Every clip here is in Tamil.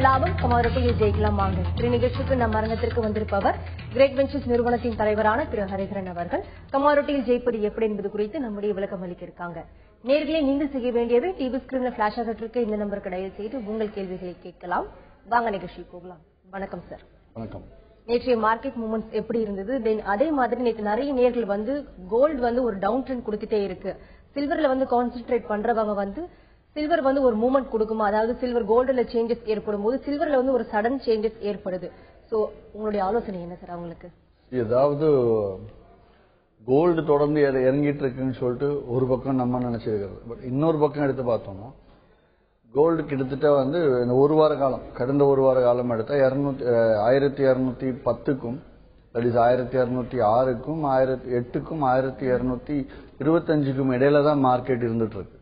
லாபம் கமாரோட்டியில் ஜெயிக்கலாம் வாங்க. நிகழ்ச்சிக்கு நம் அரங்கத்திற்கு வந்திருப்பவர் கிரேட் வெஞ்சர்ஸ் நிறுவனத்தின் தலைவரான திரு ஹரிஹரன் அவர்கள். கமாரோட்டியில் ஜெயிப்பது எப்படி என்பது குறித்து நம்முடைய விளக்கம் அளிக்க இருக்காங்க. நேர்களை நீங்கள் செய்ய வேண்டியது டிவி ஸ்கிரீன்ல பிளாஷ் ஆகிட்டு இந்த நம்பருக்கு டயல் செய்து உங்கள் கேள்விகளை கேட்கலாம். வாங்க நிகழ்ச்சி போகலாம். வணக்கம் சார். வணக்கம். நேற்றைய மார்க்கெட் மூவ்மெண்ட்ஸ் எப்படி இருந்தது? அதே மாதிரி நேற்று நிறைய நேர்கள் கோல்டு ஒரு டவுன் ட்ரெண்ட் கொடுத்துட்டே இருக்கு. சில்வர்ல கான்சென்ட்ரேட் பண்றவங்க சில்வர் ஒரு மூவ்மெண்ட் கொடுக்குமா? அதாவது சில்வர் கோல்டுல சேஞ்சஸ் ஏற்படும் போது சில்வர்ல ஒரு சடன் சேஞ்சஸ் ஏற்படுது. சோ உங்களுடைய ஆலோசனை என்ன சார் அவங்களுக்கு? ஏதாவது கோல்டு தொடர்ந்து இறங்கிட்டு இருக்குன்னு சொல்லிட்டு ஒரு பக்கம் நம்ம நினைச்சிருக்கிறது. பட் இன்னொரு பக்கம் எடுத்து பார்த்தோம்னா கோல்டு கிட்டத்தட்ட ஒரு வார காலம், கடந்த ஒரு வார காலம் எடுத்தா 1210க்கும் தட் இஸ் 1206க்கும் 1008க்கும் 1225க்கும் இடையில தான் மார்க்கெட் இருந்துட்டு இருக்கு.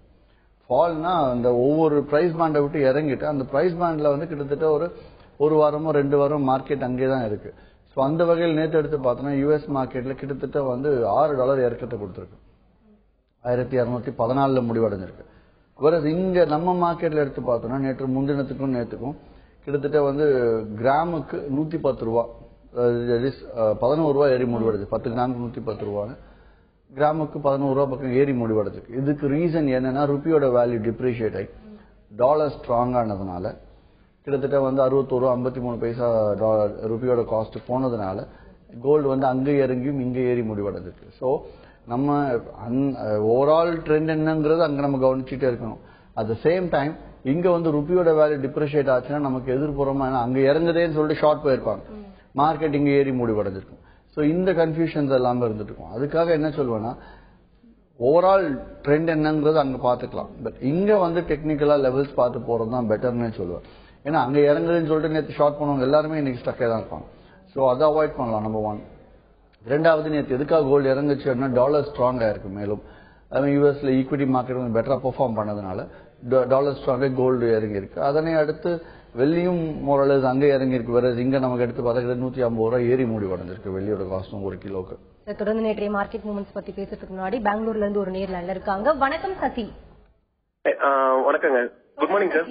ஃபால்னா அந்த ஒவ்வொரு பிரைஸ் பேண்டை விட்டு இறங்கிட்டு அந்த பிரைஸ் பேண்ட்ல கிட்டத்தட்ட ஒரு வாரமோ 2 வாரம் மார்க்கெட் அங்கே தான் இருக்கு. ஸோ அந்த வகையில் நேற்று எடுத்து பார்த்தோம்னா யூஎஸ் மார்க்கெட்ல கிட்டத்தட்ட $6 இறக்கத்தை கொடுத்துருக்கு. 1214 முடிவடைஞ்சிருக்கு. வேற இங்க நம்ம மார்க்கெட்ல எடுத்து பார்த்தோம்னா நேற்று முன்தினத்துக்கும் நேற்றுக்கும் கிட்டத்தட்ட கிராமுக்கு 110 ரூபா, 11 ரூபா ஏறி முடிவடைது. 10 கிராமுக்கு 110 ரூபான்னு கிராமுக்கு 11 ரூபா பக்கம் ஏறி முடிவடைஞ்சிருக்கு. இதுக்கு ரீசன் என்னன்னா ருப்பியோட வேல்யூ டிப்ரிஷியேட் ஆகி டாலர் ஸ்ட்ராங் ஆனதுனால கிட்டத்தட்ட 61 ரூபா 53 பைசா ருப்பியோட காஸ்ட் போனதுனால கோல்டு அங்க இறங்கியும் இங்க ஏறி முடிவடைஞ்சிருக்கு. ஸோ நம்ம ஓவரால் ட்ரெண்ட் என்னங்கிறது அங்க நம்ம கவனிச்சுட்டே இருக்கணும். அட் த சேம் டைம் இங்க ருப்பியோட வேல்யூ டிப்ரிஷியேட் ஆச்சுன்னா நமக்கு எதிர்ப்புறமா அங்க இறங்குதேன்னு சொல்லிட்டு ஷார்ட் போயிருப்பாங்க, மார்க்கெட் இங்க ஏறி முடிவடைஞ்சிருக்கும். ஸோ இந்த கன்ஃபியூஷன்ஸ் எல்லாமே இருந்துட்டு இருக்கும். அதுக்காக என்ன சொல்லுவேன்னா ஓவரால் ட்ரெண்ட் என்னங்கிறது அங்க பாத்துக்கலாம். பட் இங்க டெக்னிக்கலா லெவல்ஸ் பார்த்து போறது தான் பெட்டர்னு சொல்லுவேன். ஏன்னா அங்க இறங்குதுன்னு சொல்லிட்டு நேற்று ஷார்ட் பண்ணுவாங்க எல்லாருமே இன்னைக்கு ஸ்டக்கே தான் இருப்பாங்க. ஸோ அதை அவாய்ட் பண்ணலாம். நம்பர் 1. ரெண்டாவது, நேற்று எதுக்காக கோல்டு இறங்குச்சு அப்படின்னா டாலர் ஸ்ட்ராங்கா இருக்கு. மேலும் யூஎஸ்ல ஈக்விட்டி மார்க்கெட் பெட்டரா பெர்ஃபார்ம் பண்ணதுனால டாலர் ஸ்ட்ராங்கா கோல்டு இறங்கி இருக்கு. அதனை அடுத்து வெள்ளியும் மோரலஸ் அங்கே இறங்கி இருக்கு. வேற இங்க நமக்கு எடுத்து பார்த்தா 150 ரூபாய் ஏறி முடிவடைஞ்சிருக்கு வெள்ளியோட காஸ்டும் ஒரு கிலோக்கு. தொடர்ந்து நேற்றைய மார்க்கெட் மூவ்மெண்ட்ஸ் பத்தி பேசுறதுக்கு முன்னாடி பெங்களூர்ல இருந்து ஒரு நேர்ல இருக்காங்க. வணக்கம் சசி. வணக்கங்க. Good morning sir.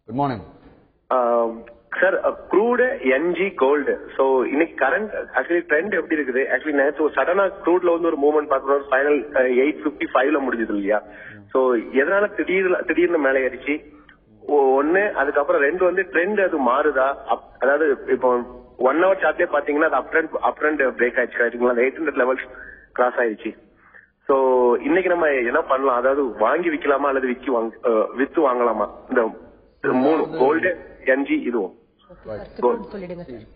Good morning sir. Crude, NG, gold. So இன்னைக்கு கரண்ட் ஆக்சுவலி ட்ரெண்ட் எப்படி இருக்குது? ஆக்சுவலி நேற்று சடனா க்ரூட்ல ஒரு மூவ்மெண்ட் பாக்குறோம். ஃபைனல் 855ல முடிஞ்சது இல்லையா? சோ எதனால திடீர்னு மேலே ஏறிச்சு? ஒன்னு, அதுக்கப்புறம் 2 ட்ரெண்ட் அது மாறுதா? அதாவது இப்போ 1 hour சார்ட்லயே பாத்தீங்கன்னா அது அப் ட்ரெண்ட் பிரேக் ஆயிடுச்சு. அந்த 800 லெவல்ஸ் கிராஸ் ஆயிடுச்சு. சோ இன்னைக்கு நம்ம என்ன பண்ணலாம்? அதாவது வாங்கி விக்கலாமா அல்லது வித்து வாங்கலாமா? இந்த 3 கோல்டு, என்ஜி, இதுவும்.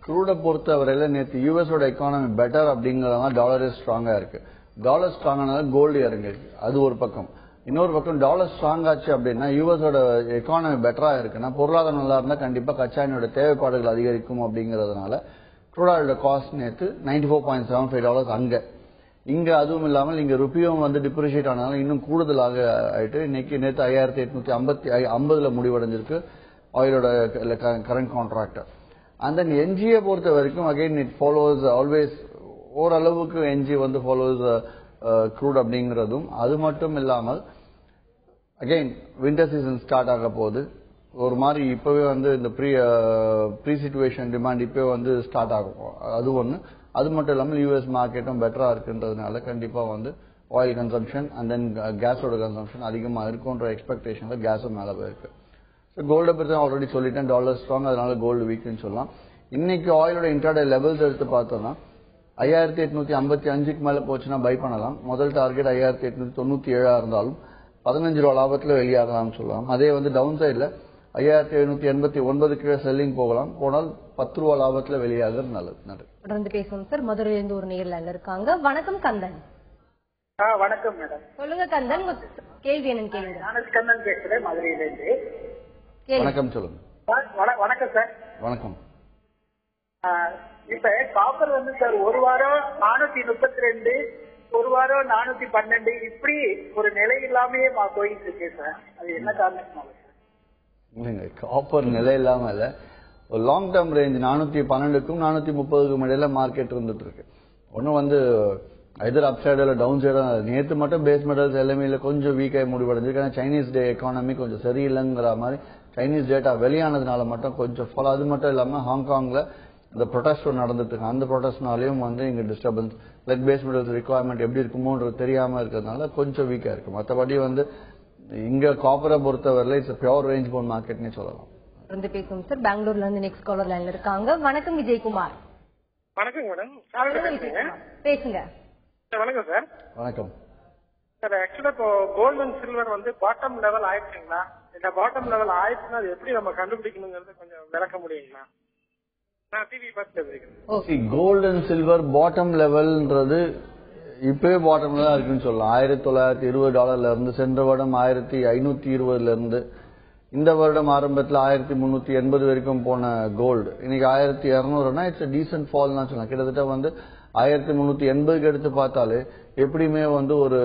க்ரூட பொறுத்தவரையில நேற்று யூஎஸோட எக்கானமி பெட்டர் அப்படிங்கறதுனால டாலர் ஸ்ட்ராங்கா இருக்கு. டாலர் ஸ்ட்ராங் ஆனதால கோல்டு இறங்கி இருக்கு. அது ஒரு பக்கம். இன்னொரு பக்கம் டாலர் ஸ்ட்ராங் ஆச்சு அப்படின்னா யூஎஸோட எக்கானமி பெட்டரா இருக்குன்னா பொருளாதாரம் நல்லா இருந்தா கண்டிப்பா கச்சா எண்ணெயோட தேவைப்பாடுகள் அதிகரிக்கும் அப்படிங்கறதுனால க்ரூட் காஸ்ட் நேற்று $94.75 அங்க. இங்க அதுவும் இல்லாமல் இங்க ருப்பியும் டிப்ரிஷியேட் ஆனதால இன்னும் கூடுதலாக ஆயிட்டு இன்னைக்கு நேற்று 5850ல முடிவடைஞ்சிருக்கு ஆயிலோட கரண்ட் கான்ட்ராக்ட். அந்த என்ஜியை பொறுத்த வரைக்கும் அகைன் இட் ஃபாலோஸ் ஆல்வேஸ் ஓரளவுக்கு என்ஜி ஃபாலோஸ் க்ரூட் அப்படிங்கிறதும். அது மட்டும் இல்லாமல் அகைன் விண்டர் சீசன் ஸ்டார்ட் ஆக போகுது. ஒரு மாதிரி இப்பவே இந்த ப்ரீ சிச்சுவேஷன் டிமாண்ட் இப்பவே ஸ்டார்ட் ஆகும். அது ஒண்ணு. அது மட்டும் இல்லாமல் யூஎஸ் மார்க்கெட்டும் பெட்டரா இருக்குன்றதுனால கண்டிப்பா ஆயில் கன்சம்ஷன் அண்ட் தென் கேஸோட கன்சம்ஷன் அதிகமா இருக்கும்ன்ற எக்ஸ்பெக்டேஷன்ல கேஸும் மேல போயிருக்கு. கோல்டை பத்தி ஆல்ரெடி சொல்லிட்டேன். டாலர் ஸ்ட்ராங், அதனால கோல்டு வீக்னு சொல்லலாம். இன்னைக்கு ஆயிலோட இன்ட்ராடே லெவல்ஸ் எடுத்து பார்த்தோம்னா 5855க்கு மேல போச்சுன்னா பை பண்ணலாம். முதல் டார்கெட் 5897 இருந்தாலும் 15 ரூபா லாபத்துல வெளியாகலாம் சொல்லலாம். அதே டவுன் சைட்ல 5789 கீழே செல்லிங் போனால் 10 ரூபா லாபத்துல வெளியாகிறது நல்லது. தொடர்ந்து பேசுவோம் சார். மதுரையில இருந்து ஒரு நேர்ல இருக்காங்க. வணக்கம் கந்தன். வணக்கம் மேடம். சொல்லுங்க கந்தன், கேள்வி என்னன்னு கேளுங்க. நான் கந்தன் பேசுறேன் மதுரையில இருந்து. வணக்கம், சொல்லுங்க. வணக்கம் சார். வணக்கம். இப்ப காப்பர் சார் ஒரு வாரம் 432, ஒரு வாரம் 412, இப்படி ஒரு நிலை இல்லாமயே போயிட்டு இருக்கு சார். அது என்ன காரணம்? காப்பர் நிலை இல்லாம இல்ல, ஒரு லாங் டேர்ம் ரேஞ்ச் 412க்கும் 430க்கும் இடையில மார்க்கெட் இருந்துட்டு இருக்கு. ஒன்னும் ஐதர் அப் சைடு இல்ல டவுன் சைடு. நேற்று மட்டும் பேஸ் மெட்டல்ஸ் எல்லாமே கொஞ்சம் வீக்காக முடிவடைஞ்சிருக்கு. ஏன்னா சைனீஸ் டே எக்கானமி கொஞ்சம் சரியில்லைங்கிற மாதிரி சைனீஸ் டேட்டா வெளியானதுனால மட்டும் கொஞ்சம் ஃபாலோ. அது மட்டும் இல்லாம ஹாங்காங்ல இந்த ப்ரொடெஸ்ட் நடந்துட்டு இருக்கு. அந்த ப்ரொடெஸ்ட்னாலையும் வந்து இங்க டிஸ்டர்பன்ஸ் லெக் பேஸ் ரிக்வயர்மெண்ட் எப்படி இருக்குமோன்றது தெரியாம இருக்கிறதுனால கொஞ்சம் வீக்கா இருக்கு. மற்றபடி வந்து இங்க காப்பரை பொறுத்தவரையில இட்ஸ் பியூர் ரேஞ்ச் பவுண்ட் மார்க்கெட்னே சொல்லலாம். வந்து பேசுவோம் சார். பெங்களூர்ல இருந்து நெக்ஸ்ட் காலர் லைன்ல இருக்காங்க. வணக்கம் விஜயகுமார். வணக்கம் மேடம். பேசுங்க. வணக்கம் சார். வணக்கம் சார். ஆக்சுவலா இப்போ கோல்டு அண்ட் சில்வர் வந்து பாட்டம் லெவல் ஆயிடுச்சுங்களா? இல்ல பாட்டம் லெவல் ஆயிடுச்சுன்னா அது எப்படி நம்ம கண்டுபிடிக்கணுங்கிறது கொஞ்சம் விளக்க முடியுங்களா? நான் டிவி பார்த்து தெரிஞ்சுக்கிறேன். கோல்டு அண்ட் சில்வர் பாட்டம் லெவல்ன்றது இப்பவே பாட்டம் தான் இருக்குன்னு சொல்லலாம். $1920 இருந்து சென்ற வருடம் 1520 இருந்து இந்த வருடம் ஆரம்பத்தில் 1380 வரைக்கும் போன கோல்டு இன்னைக்கு 1200னா இட்ஸ் டீசன்ட் ஃபால் தான் சொல்லலாம். கிட்டத்தட்ட வந்து 1380க்கு எடுத்து பார்த்தாலே எப்படியுமே வந்து ஒரு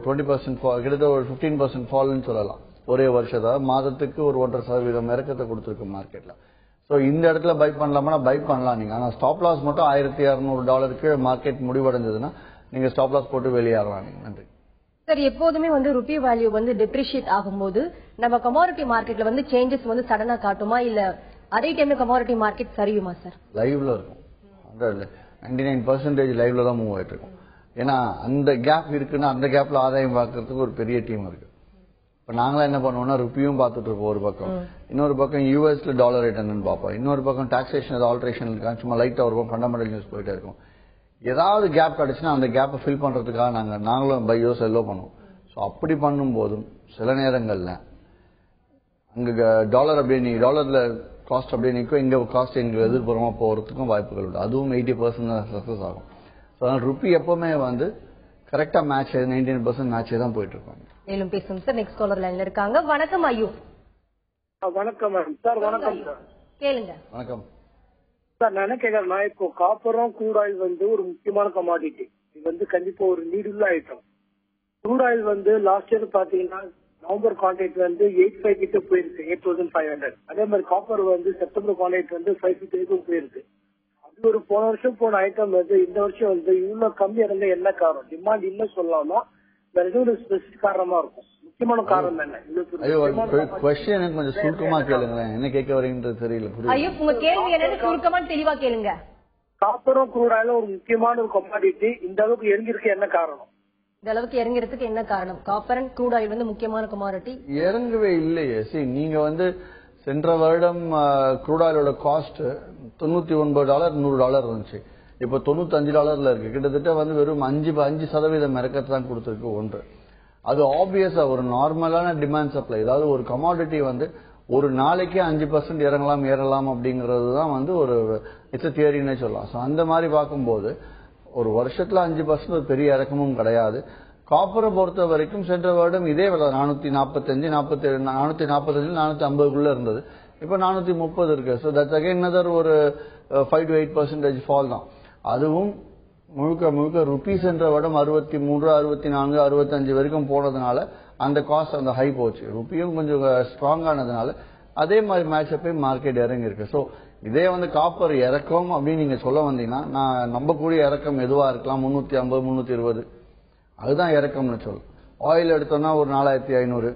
20% ஃபால், கிட்டத்தட்ட ஒரு 15% ஃபால்னு சொல்லலாம். ஒரே வருஷத்தை மாதத்துக்கு ஒரு 1.5% இறக்கத்தை கொடுத்துருக்கு மார்க்கெட்ல. ஸோ இந்த இடத்துல பை பண்ணலாமா? பை பண்ணலாம் நீங்க. ஆனால் ஸ்டாப் லாஸ் மட்டும் $1200 மார்க்கெட் முடிவடைஞ்சதுன்னா நீங்க ஸ்டாப் லாஸ் போட்டு வெளியேறலாம் நீங்க. நன்றி சார். எப்போதுமே வந்து ருபி வேல்யூ வந்து டெப்ரிஷியேட் ஆகும்போது நம்ம கமாடிட்டி மார்க்கெட்ல வந்து சேஞ்சஸ் வந்து சடனா காட்டுமா, இல்ல அதே டைம்ல கமாடிட்டி மார்க்கெட் சரியுமா சார்? லைவ்ல இருக்கும். 99% லைவ்ல தான் மூவ் ஆயிட்டு இருக்கும். ஏன்னா அந்த கேப் இருக்குன்னா அந்த கேப்ல ஆதாயம் பார்க்கறதுக்கு ஒரு பெரிய டீம் இருக்கு. இப்ப நாங்களாம் என்ன பண்ணுவோம்னா ருப்பியும் பார்த்துட்டு இருப்போம் ஒரு பக்கம், இன்னொரு பக்கம் யூஎஸ்ல டாலர் ரேட் என்னன்னு பார்ப்போம், இன்னொரு பக்கம் டாக்ஸேஷன் ஆல்ட்ரேஷன் இருக்கா, சும்மா லைட்டா இருக்கும், ஃபண்டமெண்டல் நியூஸ் போயிட்டே இருக்கும். ஏதாவது கேப் கிடைச்சுன்னா அந்த கேப்பை ஃபில் பண்றதுக்காக நாங்களும் பையோ செல்லோ பண்ணுவோம். ஸோ அப்படி பண்ணும் போதும் சில நேரங்கள்ல அங்க டாலர் அப்படியே டாலர்ல காஸ்ட் அப்படியே நிற்கும், இங்க காஸ்ட் எங்களுக்கு எதிர்ப்புறமா போறதுக்கும் வாய்ப்புகள் உண்டு. அதுவும் 80% சக்சஸ் ஆகும். ஸோ அதனால ருப்பி எப்பவுமே வந்து கரெக்டா மேட்ச் 99% மேட்சே தான் போயிட்டு இருப்பாங்க. மேலும் பேசும் சார். நெக்ஸ்ட் காலர் லைன்ல இருக்காங்க. வணக்கம் ஐயோ. வணக்கம் மேடம். சார் வணக்கம் சார். கேளுங்க. வணக்கம் சார். நான் என்ன கேட்கறேன்னா, இப்போ காப்பரும் க்ரூட் ஆயில் வந்து ஒரு முக்கியமான கமாடிட்டி. இது வந்து கண்டிப்பா ஒரு நீடுள்ள ஐட்டம். க்ரூட் ஆயில் வந்து லாஸ்ட் இயர் பாத்தீங்கன்னா நவம்பர் கான்ட்ராக்ட் வந்து 85 கிட்ட போயிருக்கு, 8500. அதே மாதிரி காப்பர் வந்து செப்டம்பர் கான்ட்ராக்ட் வந்து 550 போயிருக்கு. அது ஒரு போன வருஷம் போன ஐட்டம் வந்து இந்த வருஷம் வந்து இவ்வளவு கம்மி இருந்த என்ன காரணம்? டிமாண்ட் இல்ல சொல்லாமா வேற ஏதோ ஒரு ஸ்பெசிபிக் காரணமா இருக்கும்? முக்கியமான காரணம் என்ன? கொஸ்டின் கொஞ்சம் சுருக்கமா கேளுங்களேன், என்ன கேட்க வரீங்கன்றது தெரியல. ஐயோ உங்க கேள்வி என்னன்னு சுருக்கமா தெளிவா கேளுங்க. காப்பரும் க்ரூட் ஆயிலும் ஒரு முக்கியமான ஒரு கமாடிட்டி, இந்த அளவுக்கு இறங்கிருக்கு என்ன காரணம்? இந்த அளவுக்கு இறங்கிறதுக்கு என்ன காரணம்? காப்பர் அண்ட் க்ரூட் ஆயில் வந்து முக்கியமான கமாடிட்டி. இறங்கவே இல்லையே. சரி, நீங்க வந்து சென்ற வருடம் க்ரூட் ஆயிலோட காஸ்ட் $99 $100 இருந்துச்சு. இப்ப $95 இருக்கு. கிட்டத்தட்ட வந்து வெறும் 5% இறக்கத்தை தான் கொடுத்திருக்கு. ஒன்று அது ஆப்வியஸா ஒரு நார்மலான டிமாண்ட் சப்ளை. அதாவது ஒரு கமாடிட்டி வந்து ஒரு நாளைக்கே 5% இறங்கலாம் ஏறலாம் அப்படிங்கறது தான் வந்து ஒரு இட்ஸ் தியரின்னு சொல்லலாம். ஸோ அந்த மாதிரி பார்க்கும்போது ஒரு வருஷத்துல 5% ஒரு பெரிய இறக்கமும் கிடையாது. காப்பரை பொறுத்த வரைக்கும் சென்ற வருடம் இதே விலை 445 450 இருந்தது. இப்ப 430 இருக்கு. ஸோ தட்ஸ் அகைன் another ஒரு 5 to 8% ஃபால் தான். அதுவும் முழுக்க முழுக்க ருபீஸ் சென்ற வருடம் 63 64 65 வரைக்கும் போனதுனால அந்த காஸ்ட் அந்த ஹை போச்சு. ருப்பியும் கொஞ்சம் ஸ்ட்ராங் ஆனதுனால அதே மாதிரி மேட்ச் போய் மார்க்கெட் இறங்கி இருக்கு. ஸோ இதே வந்து காப்பர் இறக்கம் அப்படின்னு நீங்க சொல்ல வந்தீங்கன்னா நான் நம்பக்கூடிய இறக்கம் எதுவா இருக்கலாம், 350 320 அதுதான் இறக்கம்னு சொல்லலாம். ஆயில் எடுத்தோம்னா ஒரு 4500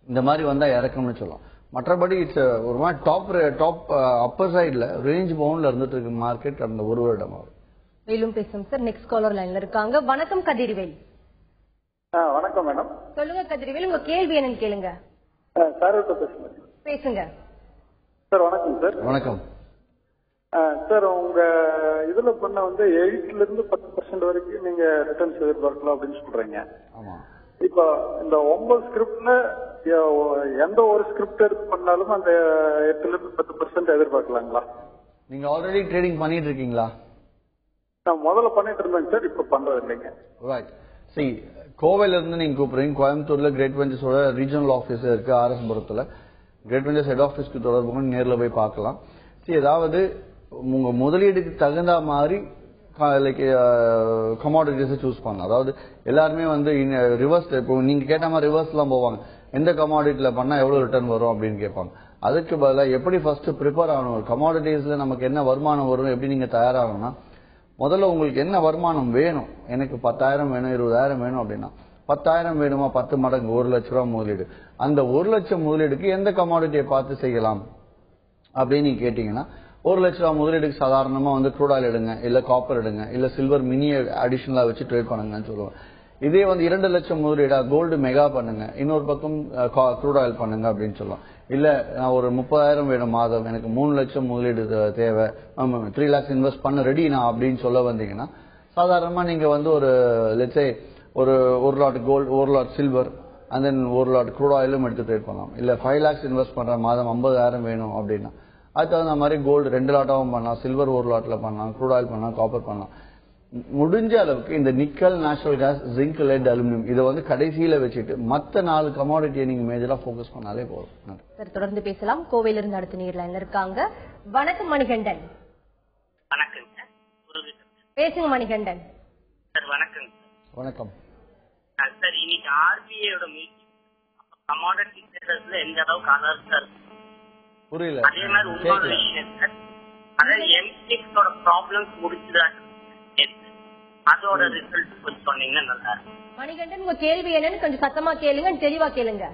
இந்த மாதிரி வந்தா இறக்கம்னு சொல்லலாம். மற்றபடி இட்ஸ் ஒரு மாதிரி டாப் அப்பர் சைட்ல ரேஞ்ச் பவுண்ட்ல இருந்துட்டு இருக்கு மார்க்கெட் கடந்த ஒரு வருடமாக. மேலும் பேசும் சார். நெக்ஸ்ட் காலர் லைன்ல இருக்காங்க. வணக்கம் கதிர்வேல். வணக்கம் மேடம். சொல்லுங்க கதிர்வேல், உங்க கேள்வி என்னன்னு கேளுங்க. சார் பேசுங்க சார். வணக்கம் சார். வணக்கம் சார். உங்க இதுல பண்ண வந்து 8 இருந்து 10% வரைக்கும் நீங்க ரிட்டர்ன்ஸ் எதிர்பார்க்கலாம் அப்படின்னு சொல்றீங்க. ஆமா. இப்ப இந்த 9 ஸ்கிரிப்ட்ல எந்த ஒரு ஸ்கிரிப்ட் எடுத்து பண்ணாலும் அந்த 8 இருந்து 10% எதிர்பார்க்கலாங்களா? நீங்க ஆல்ரெடி ட்ரேடிங் பண்ணிட்டு இருக்கீங்களா? நான் முதல்ல பண்ணிட்டு இருந்தேன் சார், இப்ப பண்றது இல்லைங்க. ரைட். சரி, கோவையில இருந்து நீங்க கூப்பிடுறீங்க. கோயம்புத்தூர்ல கிரேட் வெஞ்சர்ஸோட ரீஜனல் ஆபீஸ் இருக்கு ஆர்எஸ் புரத்துல. கிரேட் வெஞ்சர்ஸ் ஹெட் ஆபீஸ்க்கு தொடர்பு கொண்டு நேர்ல போய் பார்க்கலாம். சரி, ஏதாவது உங்க முதலீடுக்கு தகுந்த மாதிரி கமாடிட்டிஸ் சூஸ் பண்ணலாம். அதாவது எல்லாருமே வந்து ரிவர்ஸ், இப்போ நீங்க கேட்ட மாதிரி ரிவர்ஸ் எல்லாம் போவாங்க. எந்த கமாடிட்டில பண்ணா எவ்வளவு ரிட்டர்ன் வரும் அப்படின்னு கேட்பாங்க. அதுக்கு பதிலாக எப்படி ஃபர்ஸ்ட் ப்ரிப்பேர் ஆகணும், கமாடிட்டிஸ்ல நமக்கு என்ன வருமானம் வரும், எப்படி நீங்க தயாராகணும்னா முதல்ல உங்களுக்கு என்ன வருமானம் வேணும். எனக்கு 10,000 வேணும், 20,000 வேணும் அப்படின்னா 10,000 வேணுமா, 10 மடங்கு 1 லட்ச ரூபா முதலீடு. அந்த 1 லட்சம் முதலீடுக்கு எந்த கமாடிட்டியை பார்த்து செய்யலாம் அப்படின்னு நீங்க கேட்டீங்கன்னா, 1 லட்ச ரூபா முதலீடுக்கு சாதாரணமா வந்து க்ரூட் ஆயில் எடுங்க, இல்ல காப்பர் எடுங்க, இல்ல சில்வர் மினி அடிஷனலா வச்சு ட்ரேட் பண்ணுங்கன்னு சொல்லுவோம். இதே வந்து 2 லட்சம் முதலீடா கோல்டு மெகா பண்ணுங்க, இன்னொரு பக்கம் க்ரூட் ஆயில் பண்ணுங்க அப்படின்னு சொல்லுவோம். இல்ல நான் ஒரு 30,000 வேணும் மாதம், எனக்கு 3 லட்சம் முதலீடு தேவை, 3 lakhs இன்வெஸ்ட் பண்ண ரெடி நான் அப்படின்னு சொல்ல வந்தீங்கன்னா, சாதாரணமா நீங்க வந்து ஒரு லெட்ஸே ஒரு lot gold, 1 lot silver and then 1 lot crude ஆயிலும் எடுத்து ட்ரேட் பண்ணலாம். இல்ல 5 lakhs இன்வெஸ்ட் பண்ற மாதம் 50,000 வேணும் அப்படின்னா அது தகுந்த மாதிரி கோல்டு 2 லாட்டாவும் பண்ணலாம், சில்வர் 1 லாட்ல பண்ணலாம், க்ரூட் ஆயில் பண்ணலாம், காப்பர் பண்ணலாம். முடிஞ்ச அளவுக்கு இந்த nickel, natural gas, zinc, let, aluminium இதை வந்து கடைசியில வச்சுட்டு மத்த 4 கமாடிட்டியை நீங்க மேஜரா போக்கஸ் பண்ணாலே போதும். சார் தொடர்ந்து பேசலாம். கோவையில இருந்து அடுத்த நேர்ல இருக்காங்க. வணக்கம் மணிகண்டன். வணக்கம் பேசுங்க மணிகண்டன். சார். வணக்கம். வணக்கம் சார். இன்னைக்கு ஆர்பிஐயோட மீட்டிங் கமாடிட்டி ட்ரேடர்ஸ்ல எந்த அளவுக்கு அலர்ட்டா இருக்கு? புரியல. அதே மாதிரி இன்னொரு விஷயம் சார், அதாவது எம்சிஎக்ஸோட ப்ராப்ளம்ஸ் முடிச்சுதா, அதோட ரிசல்ட் கொஞ்சம் சொன்னீங்கன்னா நல்லா இருக்கும். மணிகண்டன் உங்க கேள்வி என்னன்னு கொஞ்சம் சத்தமா கேளுங்க, தெளிவா கேளுங்க.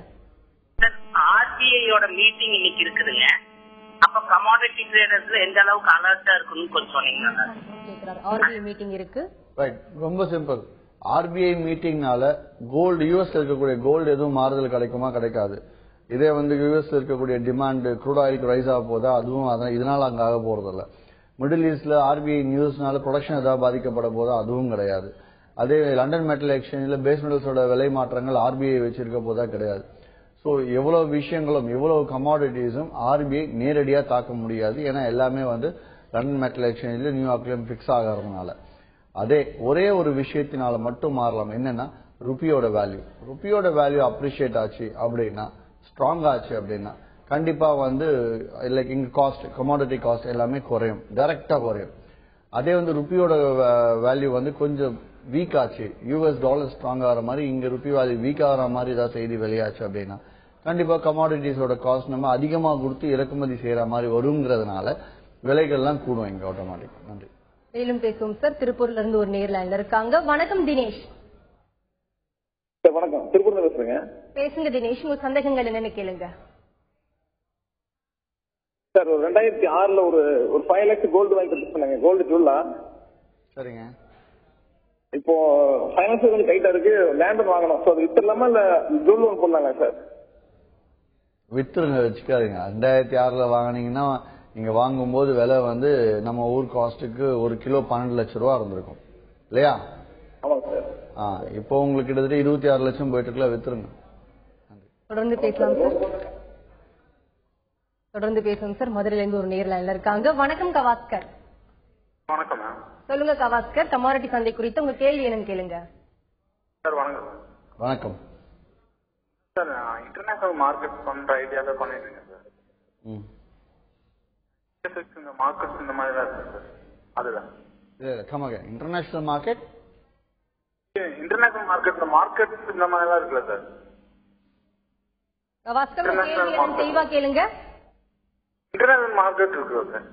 சார், ஆர்பிஐயோட மீட்டிங் இன்னைக்கு இருக்குதுங்க, அப்ப கமாடிட்டி ட்ரேடர்ஸ்ல எந்த அளவுக்கு அலர்ட்டா இருக்குன்னு கொஞ்சம் சொன்னீங்கன்னா நல்லா இருக்கும். ஆர்பிஐ மீட்டிங் இருக்கு. ரைட், ரொம்ப சிம்பிள். ஆர்பிஐ மீட்டிங்னால கோல்டு, யூஎஸ்ல இருக்கக்கூடிய கோல்டு எதுவும் மாறுதல் கிடைக்குமா? கிடைக்காது. இதே வந்து யூஎஸ்ல இருக்கக்கூடிய டிமாண்ட் க்ரூட் ஆயிலுக்கு ரைஸ் ஆக போதா? அதுவும் இதனால அங்க ஆக போறதில்ல. மிடில் ஈஸ்ட்ல ஆர்பிஐ நியூஸ்னால ப்ரொடக்ஷன் ஏதாவது பாதிக்கப்பட போதா? அதுவும் கிடையாது. அதே லண்டன் மெட்டல் எக்ஸ்சேஞ்சில் பேஸ் மெட்டல்ஸோட விலை மாற்றங்கள் ஆர்பிஐ வச்சிருக்க போதா? கிடையாது. ஸோ எவ்வளவு விஷயங்களும் எவ்வளவு கமாடிட்டிஸும் ஆர்பிஐ நேரடியா தாக்க முடியாது. ஏன்னா எல்லாமே வந்து லண்டன் மெட்டல் எக்ஸ்சேஞ்சில் நியூயார்க்லயும் பிக்ஸ் ஆகிறதுனால. அதே ஒரே ஒரு விஷயத்தினால மட்டும் மாறலாம். என்னன்னா ருப்பியோட வேல்யூ. ருப்பியோட வேல்யூ அப்ரிஷியேட் ஆச்சு அப்படின்னா, ஸ்ட்ராங் ஆச்சு அப்படின்னா கண்டிப்பா வந்து லைக் இங்க காஸ்ட், கமாடிட்டி காஸ்ட் எல்லாமே குறையும், டைரக்டா குறையும். அதே வந்து ருப்பியோட வேல்யூ வந்து கொஞ்சம் வீக் ஆச்சு, யூஎஸ் டாலர் ஸ்ட்ராங் ஆகிற மாதிரி இங்க ருப்பி வேல்யூ வீக் ஆகிற மாதிரி ஏதாவது செய்தி வெளியாச்சு அப்படின்னா கண்டிப்பா கமாடிட்டிஸோட காஸ்ட் நம்ம அதிகமா கொடுத்து இறக்குமதி செய்யற மாதிரி வருங்கிறதுனால விலைகள்லாம் கூடும் இங்க ஆட்டோமேட்டிக். நன்றி. மேலும் பேசுவோம் சார். திருப்பூர்ல இருந்து ஒரு நேர்ல இருக்காங்க. வணக்கம் தினேஷ். வணக்கம், திருப்பூர்ல பேசுறேங்க. பேசுங்க தினேஷ், உங்க சந்தேகங்கள் என்னன்னு கேளுங்க. சார், ஒரு 2006ல ஒரு 5 lakhs கோல்டு வாங்கி கொடுத்துருந்தாங்க, கோல்டு ஜுவல்லா. சரிங்க. இப்போ ஃபைனான்ஸ் கொஞ்சம் டைட்டா இருக்கு, லேண்ட் வாங்கணும். ஸோ அது வித்துடலாமா இல்ல ஜுவல் லோன் போடலாங்களா சார்? வித்துருங்க, வச்சுக்காதீங்க. 2006ல வாங்கினீங்கன்னா நீங்க வாங்கும்போது விலை வந்து நம்ம ஊர் காஸ்ட்டுக்கு 1 கிலோ 12 லட்சம் ரூபா இருந்திருக்கும் இல்லையா? ஆமாங்க சார். இப்போ உங்களுக்கு கிட்டத்தட்ட 26 லட்சம் போயிட்டு இருக்குல்ல, வித்துருங்க. தொடர்ந்து பேசலாம் சார். தொடர்ந்து பேசுவோம் சார். மதுரையில இருந்து ஒரு நேர்ல இருக்காங்க. வணக்கம் கவாஸ்கர். வணக்கம் மேம். சொல்லுங்க கவாஸ்கர், கமாடிட்டி சந்தை குறித்து உங்க கேள்வி என்னன்னு கேளுங்க. சார் வணக்கம். வணக்கம் சார், இன்டர்நேஷனல் மார்க்கெட் பண்ற ஐடியால பண்ணிட்டு இருக்கேன் சார். இந்த மார்க்கெட் இந்த மாதிரி தான் இருக்கு சார். அதுதான் இன்டர்நேஷனல் மார்க்கெட். இன்டர்நேஷனல் மார்க்கெட் இந்த மாதிரி தான் இருக்குல்ல சார்? கவாஸ்கர், உங்க கேள்வி என்னன்னு தெளிவா கேளுங்க. இன்டர்நேஷனல் மார்க்கெட் இருக்குல்ல சார்,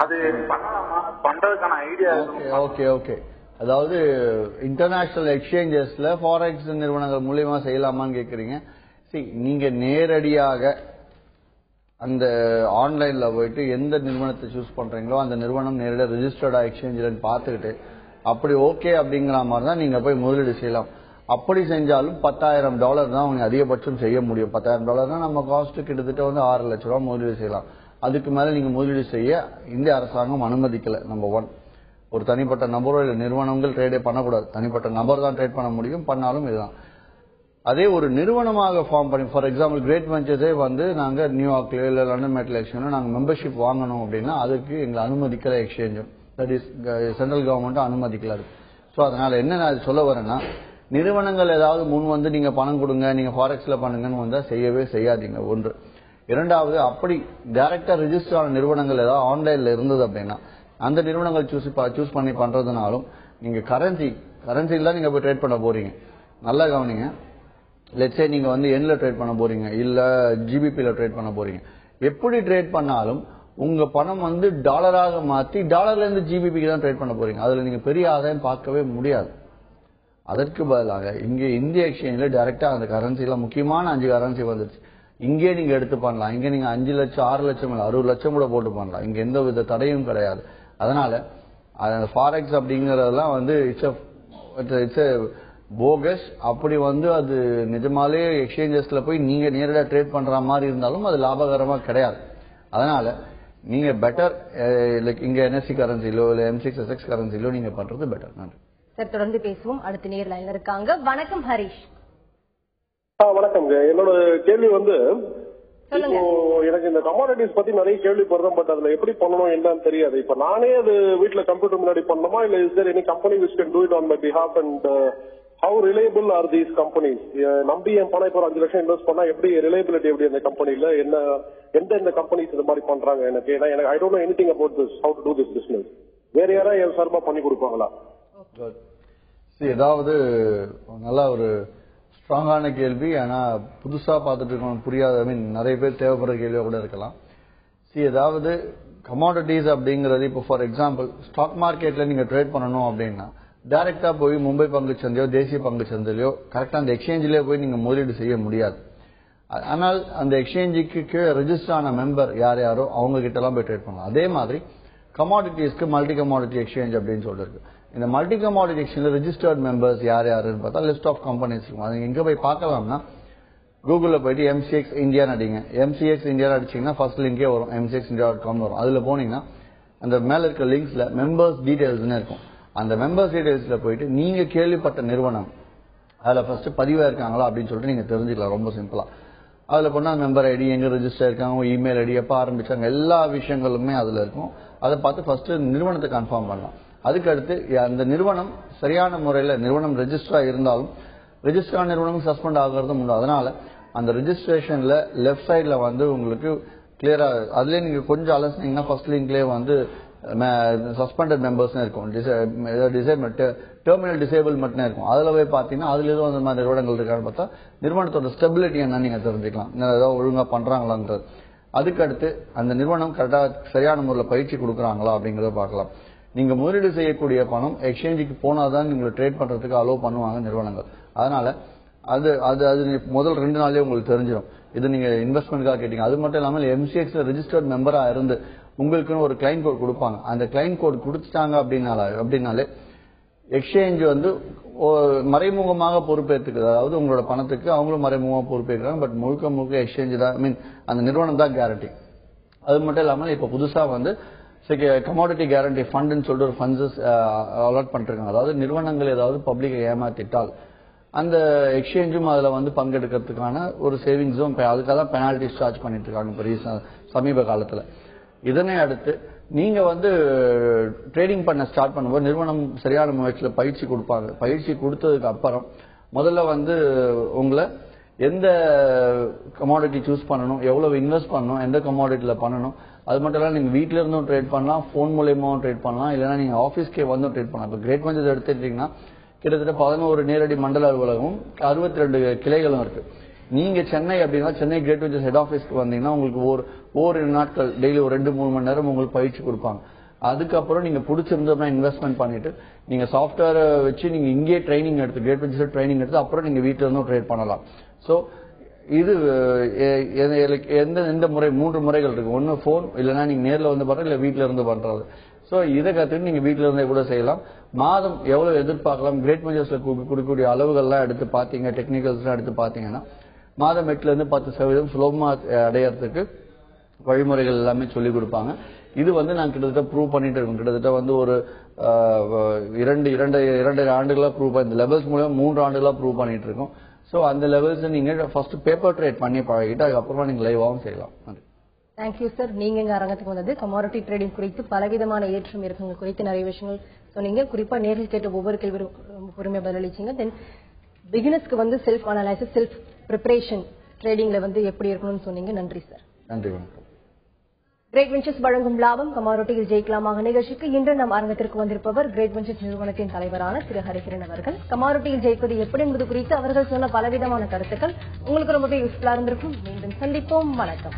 அது பண்ணலாமா? பண்றதுக்கான ஐடியா? Okay okay. அதாவது இன்டர்நேஷனல் எக்ஸ்சேஞ்சஸ்ல ஃபாரெக்ஸ் நிறுவனங்கள் மூலியமா செய்யலாமான்னு கேக்குறீங்க. நீங்க நேரடியாக அந்த ஆன்லைன்ல போயிட்டு எந்த நிறுவனத்தை சூஸ் பண்றீங்களோ அந்த நிறுவனம் நேரடியாக ரெஜிஸ்டர்டா எக்ஸ்சேஞ்சில் பார்த்துக்கிட்டு அப்படி ஓகே அப்படிங்கிற மாதிரி தான் நீங்க போய் முதலீடு செய்யலாம். அப்படி செஞ்சாலும் $10,000 தான் அவங்க அதிகபட்சம் செய்ய முடியும். $10,000 நம்ம காஸ்ட் கிட்டத்தட்ட வந்து 6 லட்சம் ரூபாய் முதலீடு செய்யலாம். அதுக்கு மேல நீங்க முதலீடு செய்ய இந்திய அரசாங்கம் அனுமதிக்கல. நம்பர் 1. ஒரு தனிப்பட்ட நபரோ இல்ல நிறுவனங்கள் ட்ரேடே பண்ணக்கூடாது. தனிப்பட்ட நபர் தான் ட்ரேட் பண்ண முடியும், பண்ணாலும் இதுதான். அதே ஒரு நிறுவனமாக ஃபார்ம் பண்ணி, ஃபார் எக்ஸாம்பிள் கிரேட் வெஞ்சர்ஸே வந்து நாங்க நியூயார்க்ல இல்ல லண்டன் மெட்டல் எக்ஸ்சேஞ்ச்ல நாங்க மெம்பர்ஷிப் வாங்கணும் அப்படின்னா அதுக்கு எங்களை அனுமதிக்கல எக்ஸ்சேஞ்சும், தட் இஸ் சென்ட்ரல் கவர்மெண்ட் அனுமதிக்கல. சோ அதனால என்ன நான் சொல்ல வரேன்னா, நிறுவனங்கள் ஏதாவது முன் வந்து நீங்க பணம் கொடுங்க, நீங்க ஃபாரெக்ஸ்ல பண்ணுங்கன்னு வந்தா செய்யவே செய்யாதீங்க. ஒன்று. இரண்டாவது, அப்படி டைரக்டா ரெஜிஸ்டர் ஆன நிறுவனங்கள் ஏதாவது ஆன்லைன்ல இருந்தது அப்படின்னா அந்த நிறுவனங்கள் சூஸ் பண்ணி பண்றதுனாலும் நீங்க கரன்சில தான் நீங்க போய் ட்ரேட் பண்ண போறீங்க. நல்லா கவனிங்க. லெட்ஸே நீங்க வந்து எண்ல ட்ரேட் பண்ண போறீங்க இல்ல ஜிபிபில ட்ரேட் பண்ண போறீங்க. எப்படி ட்ரேட் பண்ணாலும் உங்க பணம் வந்து டாலராக மாத்தி டாலர்ல இருந்து ஜிபிபிக்கு தான் ட்ரேட் பண்ண போறீங்க. அதுல நீங்க பெரிய ஆதாயம் பார்க்கவே முடியாது. அதற்கு பதிலாக இங்கே இந்திய எக்ஸ்சேஞ்சில் டைரக்டா அந்த கரன்சில முக்கியமான 5 கரன்சி வந்துருச்சு. இங்கே நீங்க எடுத்து பண்ணலாம். இங்க நீங்க 5 லட்சம் 6 லட்சம் 60 லட்சம் கூட போட்டு பண்ணலாம். இங்க எந்த வித தடையும் கிடையாது. அதனால ஃபாரெக்ஸ் அப்படிங்கறதெல்லாம் வந்து இட்ஸ் போகஸ். அப்படி வந்து அது நிஜமாலே எக்ஸ்சேஞ்சஸ்ல போய் நீங்க நேரடியா ட்ரேட் பண்ற மாதிரி இருந்தாலும் அது லாபகரமா கிடையாது. அதனால நீங்க பெட்டர் இங்க என்எஸ்சி கரன்சிலோ இல்ல M6SX கரன்சிலோ நீங்க பண்றது பெட்டர். நன்றி சார். தொடர்ந்து பேசுவோம். அடுத்த நேர் லைன்ல இருக்காங்க. வணக்கம் ஹரிஷ். வணக்கம்ங்க. என்னோட கேள்வி வந்து இப்போ எனக்கு இந்த கமாடிட்டிஸ் பத்தி நிறைய கேள்விப்படுறேன். பட் அதுல எப்படி பண்ணணும் என்னன்னு தெரியாது. இப்ப நானே அது வீட்டுல கம்ப்யூட்டர் முன்னாடி பண்ணணுமா இல்ல is there any company which can do it on my behalf and how reliable are these companies? நம்பி என் பணம் இப்போ 5 லட்சம் இன்வெஸ்ட் பண்ணா எப்படி ரிலையபிலிட்டி எப்படி அந்த கம்பெனில எந்த கம்பெனிஸ் இந்த மாதிரி பண்றாங்க? எனக்கு I don't know anything about this, how to do this business. வேற யாராவது என் சார்பா பண்ணி கொடுப்பாங்களா? ஏதாவது நல்லா ஒரு ஸ்ட்ராங்கான கேள்வி. ஆனா புதுசா பார்த்துட்டு இருக்கோம், புரியாத நிறைய பேர் தேவைப்படுற கேள்வியா கூட இருக்கலாம். ஏதாவது கமாடிட்டிஸ் அப்படிங்கறது இப்போ ஃபார் எக்ஸாம்பிள் ஸ்டாக் மார்க்கெட்ல நீங்க ட்ரேட் பண்ணணும் அப்படின்னா டைரக்டா போய் மும்பை பங்கு சந்தையோ தேசிய பங்கு சந்தையிலோ கரெக்டா அந்த எக்ஸ்சேஞ்சிலே போய் நீங்க முதலீடு செய்ய முடியாது. ஆனால் அந்த எக்ஸ்சேஞ்சுக்கு ரெஜிஸ்டர் ஆன மெம்பர் யாரோ அவங்க கிட்ட எல்லாம் போய் ட்ரேட் பண்ணலாம். அதே மாதிரி கமாடிட்டிஸ்க்கு மல்டி கமாடிட்டி எக்ஸ்சேஞ்ச் அப்படின்னு சொல்லிருக்கு. இந்த மல்டி கமாடிட்டி எக்ஸ்சேஞ்சில் ரெஜிஸ்டர்ட் மெம்பர்ஸ் யாருன்னு பார்த்தா லிஸ்ட் ஆஃப் கம்பெனிஸ் இருக்கும். அது எங்க போய் பார்க்கலாம்னா கூகுள்ல போயிட்டு MCX இந்தியான்னு அடிங்க. MCX இந்தியான்னு அடிச்சீங்கன்னா ஃபர்ஸ்ட் லிங்கே வரும், mcxindia.com வரும். அதுல போனீங்கன்னா அந்த மேல இருக்க லிங்க்ஸ்ல மெம்பர்ஸ் டீடைல்ஸ்னு இருக்கும். அந்த மெம்பர்ஸ் டீடைல்ஸ்ல போயிட்டு நீங்க கேள்விப்பட்ட நிறுவனம் அதுல ஃபர்ஸ்ட் பதிவா இருக்காங்களா அப்படின்னு சொல்லிட்டு நீங்க தெரிஞ்சுக்கலாம். ரொம்ப சிம்பிளா அதுல போனா மெம்பர் ஐடி, எங்க ரெஜிஸ்டர் இருக்காங்க, இமெயில் ஐடி, எப்ப ஆரம்பிச்சாங்க, எல்லா விஷயங்களுமே அதுல இருக்கும். அதை பார்த்து ஃபர்ஸ்ட் நிறுவனத்தை கன்ஃபார்ம் பண்ணலாம். அதுக்கடுத்து அந்த நிறுவனம் சரியான முறையில் நிறுவனம் ரெஜிஸ்டரா இருந்தாலும் ரெஜிஸ்டர் நிறுவனம் சஸ்பெண்ட் ஆகிறதும் உண்டு. அதனால அந்த ரெஜிஸ்ட்ரேஷன்ல லெஃப்ட் சைட்ல வந்து உங்களுக்கு கிளியரா அதுல நீங்க கொஞ்சம் அலசினீங்கன்னா ஃபர்ஸ்ட் லிங்க்லயே வந்து சஸ்பெண்டட் மெம்பர்ஸ் இருக்கும், டெர்மினல் டிசேபிள்மெண்ட் இருக்கும். அதுல போய் பாத்தீங்கன்னா அதுல ஏதோ அந்த மாதிரி நிறுவனங்கள் இருக்கான்னு பார்த்தா நிறுவனத்தோட ஸ்டெபிலிட்டி என்னன்னு நீங்க தெரிஞ்சுக்கலாம், ஏதாவது ஒழுங்கா பண்றாங்களான்றது. அதுக்கடுத்து அந்த நிறுவனம் கரெக்டா சரியான முறையில் பயிற்சி கொடுக்குறாங்களா அப்படிங்கறத பார்க்கலாம். நீங்க முதலீடு செய்யக்கூடிய பணம் எக்ஸ்சேஞ்சுக்கு போனாதான் நீங்க ட்ரேட் பண்றதுக்கு அலோவ் பண்ணுவாங்க நிறுவனங்கள். அதனால அது அது அது முதல் 2 நாள்லயே உங்களுக்கு தெரிஞ்சிடும். இது நீங்க இன்வெஸ்ட்மெண்ட்காக கேட்டீங்க. அது மட்டும் இல்லாமல் MCX ரெஜிஸ்டர்ட் மெம்பரா இருந்து உங்களுக்குன்னு ஒரு கிளைண்ட் கோட் கொடுப்பாங்க. அந்த கிளைண்ட் கோட் கொடுத்துட்டாங்க அப்படின்னாலே எக்ஸ்சேஞ்ச் வந்து மறைமுகமாக பொறுப்பேற்றுக்குது. அதாவது உங்களோட பணத்துக்கு அவங்களும் மறைமுகமாக பொறுப்பேற்கிறாங்க. பட் முழுக்க எக்ஸ்சேஞ்ச் தான் அந்த நிறுவனம் தான் கேரண்டி. அது மட்டும் இல்லாமல் இப்ப புதுசா வந்து கமாடிட்டி கேரண்டி ஃபண்ட்னு சொல்லிட்டு ஒரு ஃபண்ட்ஸ் அலாட் பண்ணிருக்காங்க. அதாவது நிறுவனங்கள் ஏதாவது பப்ளிக்கை ஏமாத்திட்டால் அந்த எக்ஸ்சேஞ்சும் அதுல வந்து பங்கெடுக்கிறதுக்கான ஒரு சேவிங்ஸும் அதுக்காக தான் பெனால்டிஸ் சார்ஜ் பண்ணிட்டு இருக்காங்க இப்போ சமீப காலத்துல. இதனை அடுத்து நீங்க வந்து ட்ரேடிங் பண்ண ஸ்டார்ட் பண்ணும்போது நிறுவனம் சரியான முயற்சியில பயிற்சி கொடுப்பாங்க. பயிற்சி கொடுத்ததுக்கு அப்புறம் முதல்ல வந்து உங்களை எந்த கமாடிட்டி சூஸ் பண்ணணும், எவ்வளவு இன்வெஸ்ட் பண்ணணும், எந்த கமாடிட்டில பண்ணணும், அது மட்டும் இல்லாம நீங்க வீட்ல இருந்தும் ட்ரேட் பண்ணலாம், போன் மூலமாவும் ட்ரேட் பண்ணலாம், இல்லைன்னா நீங்க ஆபீஸ்க்கே வந்தும் ட்ரேட் பண்ணலாம். இப்போ கிரேட் வெஞ்சர்ஸ் எடுத்துட்டீங்கன்னா கிட்டத்தட்ட 11 நேரடி மண்டல அலுவலகம் 62 கிளைகளும் இருக்கு. நீங்க சென்னை அப்படின்னா சென்னை கிரேட் வெஞ்சர்ஸ் ஹெட் ஆபீஸ்க்கு வந்தீங்கன்னா உங்களுக்கு ஓரிரு நாட்கள் டெய்லி ஒரு 2-3 மணி நேரம் உங்களுக்கு பயிற்சி கொடுப்பாங்க. அதுக்கப்புறம் நீங்க பிடிச்சிருந்தோம்னா இன்வெஸ்ட்மெண்ட் பண்ணிட்டு நீங்க சாஃப்ட்வேர் வச்சு நீங்க இங்கே ட்ரைனிங் எடுத்து கிரேட் வெஞ்சர்ஸ் ட்ரைனிங் எடுத்து அப்புறம் நீங்க வீட்டுல இருந்தும் ட்ரேட் பண்ணலாம். சோ இது எந்த முறை 3 முறைகள் இருக்கு. ஒன்னு போன், இல்லைன்னா நீங்க நேர்ல வந்து பண்றது, இல்ல வீட்டுல இருந்து பண்றது. சோ இதை கத்துட்டு நீங்க வீட்டுல இருந்தே கூட செய்யலாம். மாதம் எவ்வளவு எதிர்பார்க்கலாம், கிரேட் வெஞ்சர்ஸ்ல கொடுக்கக்கூடிய அளவுகள்லாம் எடுத்து பாத்தீங்க, டெக்னிக்கல்ஸ் எல்லாம் எடுத்து பாத்தீங்கன்னா மாதம் 8ல இருந்து 10% சுலபமா அடையறதுக்கு வழிமுறைகள் எல்லாமே சொல்லி கொடுப்பாங்க. இது வந்து நான் கிட்டத்தட்ட ப்ரூவ் பண்ணிட்டு இருக்கோம். கிட்டத்தட்ட வந்து ஒரு 2 ஆண்டுகளா ப்ரூவ் பண்ணி, இந்த லெவல்ஸ் மூலம் 3 ஆண்டுகளா ப்ரூவ் பண்ணிட்டு இருக்கோம். சோ அந்த லெவல்ஸ் நீங்க ஃபர்ஸ்ட் பேப்பர் ட்ரேட் பண்ணி பழகிட்டு அதுக்கப்புறமா நீங்க லைவாவும் செய்யலாம். Thank you sir. நீங்க எங்க அரங்கத்துக்கு வந்தது கமாடிட்டி ட்ரேடிங் குறித்து பலவிதமான ஏற்றம் இறக்கங்கள் குறித்து நிறைய விஷயங்கள் சொன்னீங்க. குறிப்பா நேரில் கேட்ட ஒவ்வொரு கேள்வியும் ரொம்ப பொறுமையா பதிலளிச்சீங்க. தென் பிகினர்ஸ்க்கு வந்து செல்ஃப் அனலைசிஸ், செல்ஃப் ப்ரிப்பரேஷன் ட்ரேடிங்ல வந்து எப்படி இருக்கணும்னு சொன்னீங்க. நன்றி சார். நன்றி, வணக்கம். கிரேட் வெஞ்சர்ஸ் வழங்கும் லாபம் கமாடிட்டியில் ஜெயிக்கலாமாக நிகழ்ச்சிக்கு இன்று நம் அரங்கத்திற்கு வந்திருப்பவர் கிரேட் வெஞ்சர்ஸ் நிறுவனத்தின் தலைவரான திரு ஹரிஹரன் அவர்கள். கமாடிட்டியில் ஜெயிப்பது எப்படி என்பது குறித்து அவர்கள் சொன்ன பலவிதமான கருத்துக்கள் உங்களுக்கு ரொம்பவே யூஸ்ஃபுல்லா இருந்திருக்கும். மீண்டும் சந்திப்போம். வணக்கம்.